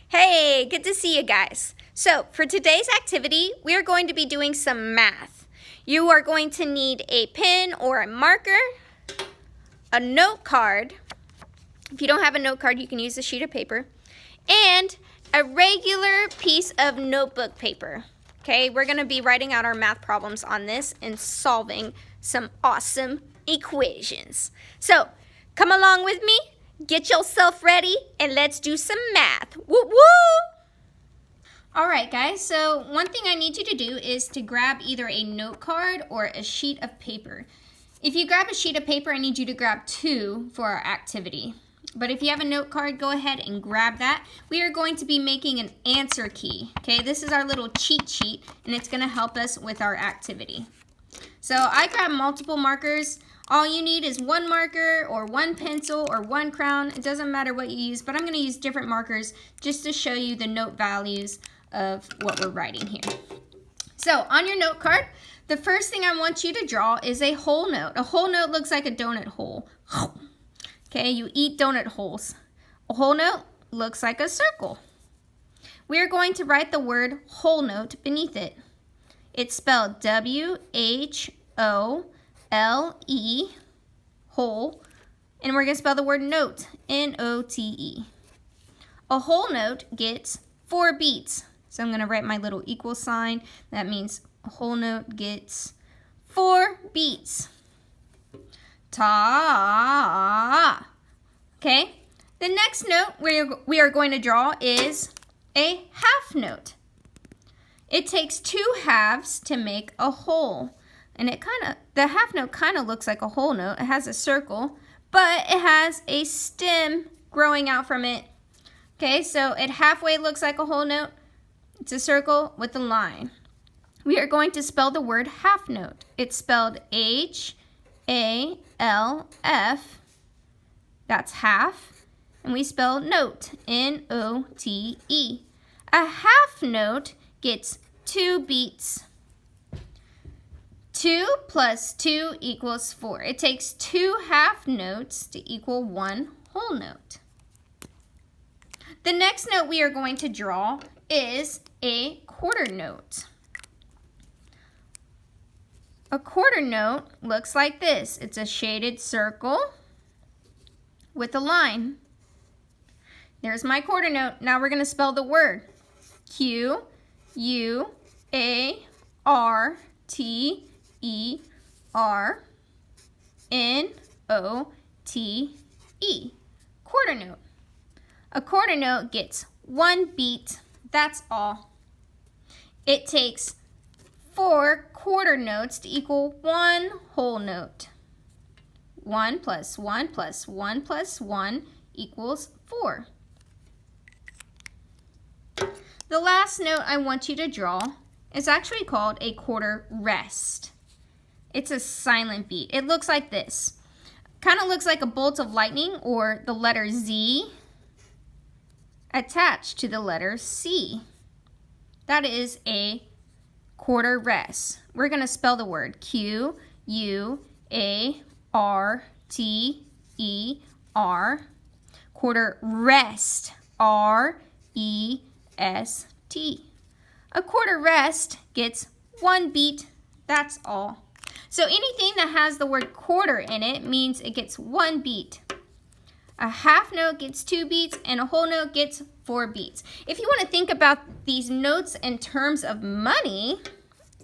Hey, good to see you guys. So for today's activity, we are going to be doing some math. You are going to need a pen or a marker, a note card. If you don't have a note card, you can use a sheet of paper, and a regular piece of notebook paper. Okay, we're going to be writing out our math problems on this and solving some awesome equations. So come along with me. Get yourself ready and let's do some math. Woo woo! Alright guys, so one thing I need you to do is to grab either a note card or a sheet of paper. If you grab a sheet of paper, I need you to grab 2 for our activity. But if you have a note card, go ahead and grab that. We are going to be making an answer key. Okay, this is our little cheat sheet and it's going to help us with our activity. So I grabbed multiple markers. All you need is one marker or one pencil or one crayon. It doesn't matter what you use, but I'm going to use different markers just to show you the note values of what we're writing here. So on your note card, the first thing I want you to draw is a whole note. A whole note looks like a donut hole. Okay, you eat donut holes. A whole note looks like a circle. We're going to write the word whole note beneath it. It's spelled W-H-O-L-E, whole, and we're going to spell the word note, N-O-T-E. A whole note gets 4 beats. So I'm going to write my little equal sign. That means a whole note gets 4 beats. Ta. Okay, the next note we are going to draw is a half note. It takes 2 halves to make a whole. And the half note kind of looks like a whole note. It has a circle, but it has a stem growing out from it. Okay, so it halfway looks like a whole note. It's a circle with a line. We are going to spell the word half note. It's spelled H-A-L-F. That's half. And we spell note, N-O-T-E. A half note gets 2 beats. 2 plus 2 equals 4. It takes 2 half notes to equal 1 whole note. The next note we are going to draw is a quarter note. A quarter note looks like this. It's a shaded circle with a line. There's my quarter note. Now we're going to spell the word. Q-U-A-R-T-E-R-N-O-T-E. Quarter note. A quarter note gets 1 beat. That's all. It takes 4 quarter notes to equal 1 whole note. 1 plus 1 plus 1 plus 1 equals 4. The last note I want you to draw is actually called a quarter rest. It's a silent beat. It looks like this. Kind of looks like a bolt of lightning or the letter Z attached to the letter C. That is a quarter rest. We're going to spell the word Q-U-A-R-T-E-R. Quarter rest, R-E-S-T. A quarter rest gets 1 beat. That's all. So anything that has the word quarter in it means it gets 1 beat. A half note gets 2 beats, and a whole note gets 4 beats. If you want to think about these notes in terms of money,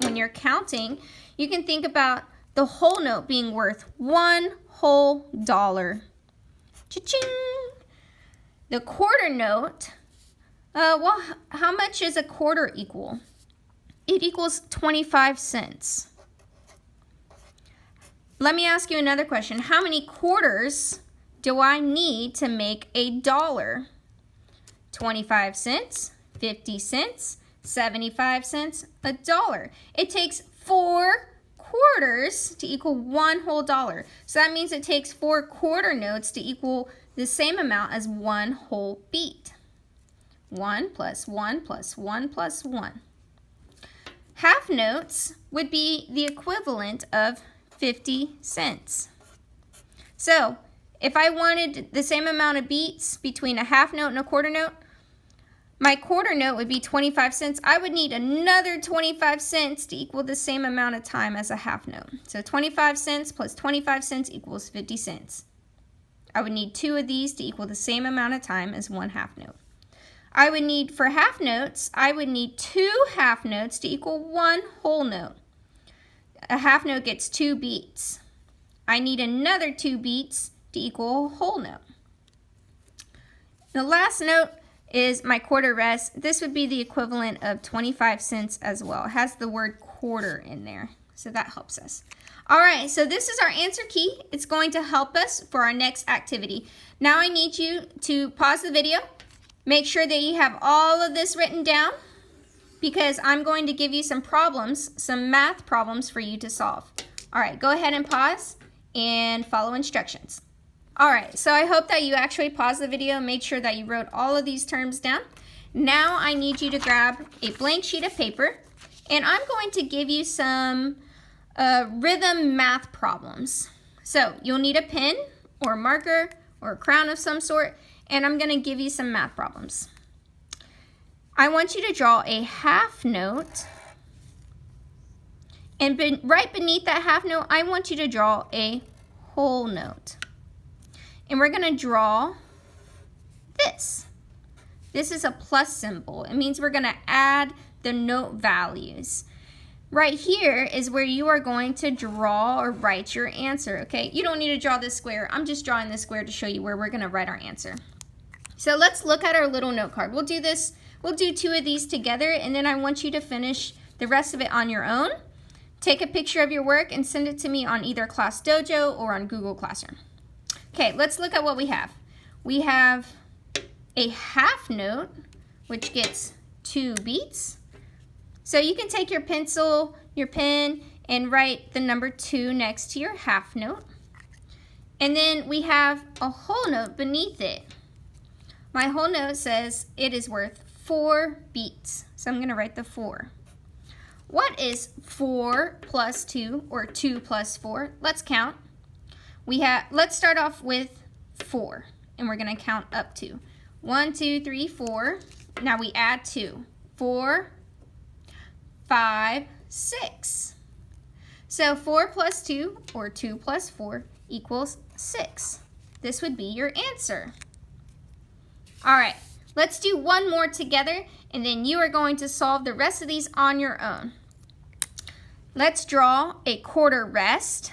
when you're counting, you can think about the whole note being worth 1 whole dollar. Cha-ching! The quarter note, well, how much is a quarter equal? It equals 25 cents. Let me ask you another question. How many quarters do I need to make a dollar? 25 cents, 50 cents, 75 cents, a dollar. It takes 4 quarters to equal 1 whole dollar. So that means it takes 4 quarter notes to equal the same amount as 1 whole beat. 1 plus 1 plus 1 plus 1. Half notes would be the equivalent of 50 cents. So if I wanted the same amount of beats between a half note and a quarter note, My quarter note would be 25 cents. I would need another 25 cents to equal the same amount of time as a half note. So 25 cents plus 25 cents equals 50 cents. I would need 2 of these to equal the same amount of time as 1 half note. I would need, for half notes, I would need 2 half notes to equal 1 whole note. A half note gets 2 beats. I need another 2 beats to equal a whole note. The last note is my quarter rest. This would be the equivalent of 25 cents as well. It has the word quarter in there, so that helps us. All right, so this is our answer key. It's going to help us for our next activity. Now I need you to pause the video, make sure that you have all of this written down, because I'm going to give you some problems, some math problems for you to solve. All right, go ahead and pause and follow instructions. All right, so I hope that you actually paused the video, make sure that you wrote all of these terms down. Now I need you to grab a blank sheet of paper, and I'm going to give you some rhythm math problems. So you'll need a pen or a marker or a crayon of some sort, and I'm going to give you some math problems. I want you to draw a half note, and right beneath that half note, I want you to draw a whole note. And we're going to draw this. This is a plus symbol. It means we're going to add the note values. Right here is where you are going to draw or write your answer, okay? You don't need to draw this square. I'm just drawing this square to show you where we're going to write our answer. So let's look at our little note card. We'll do this. We'll do 2 of these together, and then I want you to finish the rest of it on your own. Take a picture of your work and send it to me on either Class Dojo or on Google Classroom. Okay, let's look at what we have. We have a half note, which gets 2 beats. So you can take your pencil, your pen, and write the number 2 next to your half note. And then we have a whole note beneath it. My whole note says it is worth 4 beats. So I'm going to write the 4. What is 4 plus 2 or 2 plus 4? Let's count. Let's start off with 4, and we're going to count up to 1, 2, 3, 4. Now we add 2. 4, 5, 6. So 4 plus 2 or 2 plus 4 equals 6. This would be your answer. All right, let's do one more together, and then you are going to solve the rest of these on your own. Let's draw a quarter rest.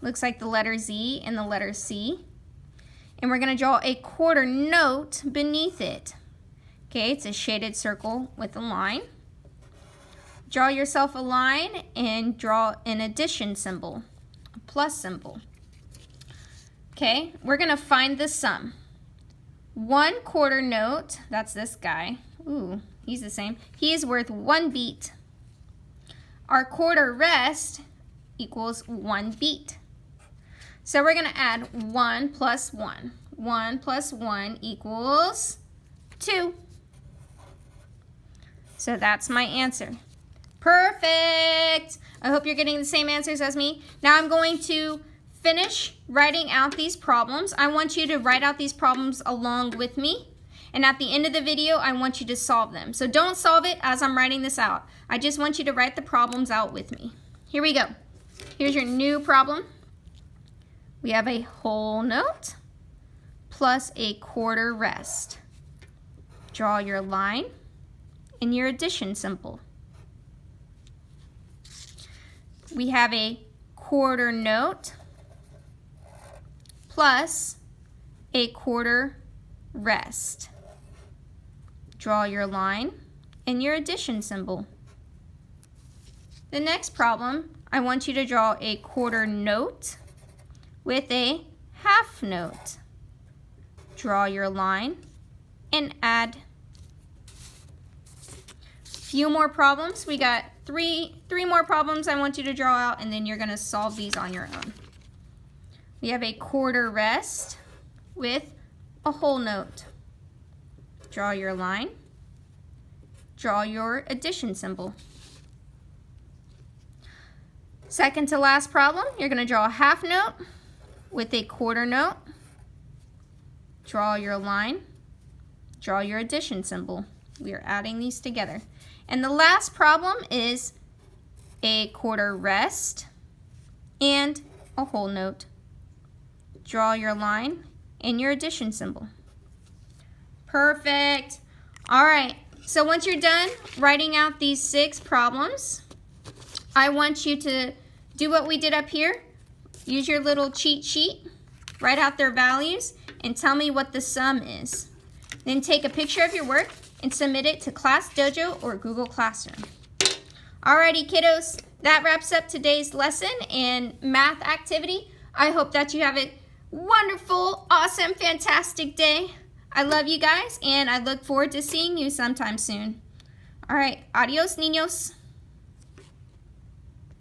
Looks like the letter Z and the letter C. And we're going to draw a quarter note beneath it. Okay, it's a shaded circle with a line. Draw yourself a line and draw an addition symbol, a plus symbol. Okay, we're going to find the sum. 1 quarter note, that's this guy. Ooh, he's the same. He is worth 1 beat. Our quarter rest equals 1 beat. So we're going to add 1 plus 1. 1 plus 1 equals 2. So that's my answer. Perfect! I hope you're getting the same answers as me. Now I'm going to finish writing out these problems. I want you to write out these problems along with me. And at the end of the video, I want you to solve them. So don't solve it as I'm writing this out. I just want you to write the problems out with me. Here we go. Here's your new problem. We have a whole note plus a quarter rest. Draw your line and your addition symbol. We have a quarter note plus a quarter rest. Draw your line and your addition symbol. The next problem, I want you to draw a quarter note with a half note. Draw your line and add. Few more problems. We got three more problems I want you to draw out, and then you're going to solve these on your own. We have a quarter rest with a whole note. Draw your line. Draw your addition symbol. Second to last problem, you're going to draw a half note with a quarter note. Draw your line. Draw your addition symbol. We are adding these together. And the last problem is a quarter rest and a whole note. Draw your line and your addition symbol. Perfect. All right, so once you're done writing out these 6 problems, I want you to do what we did up here. Use your little cheat sheet, write out their values, and tell me what the sum is. Then take a picture of your work and submit it to Class Dojo or Google Classroom. Alrighty, kiddos, that wraps up today's lesson and math activity. I hope that you have a wonderful, awesome, fantastic day. I love you guys, and I look forward to seeing you sometime soon. All right, adios, niños.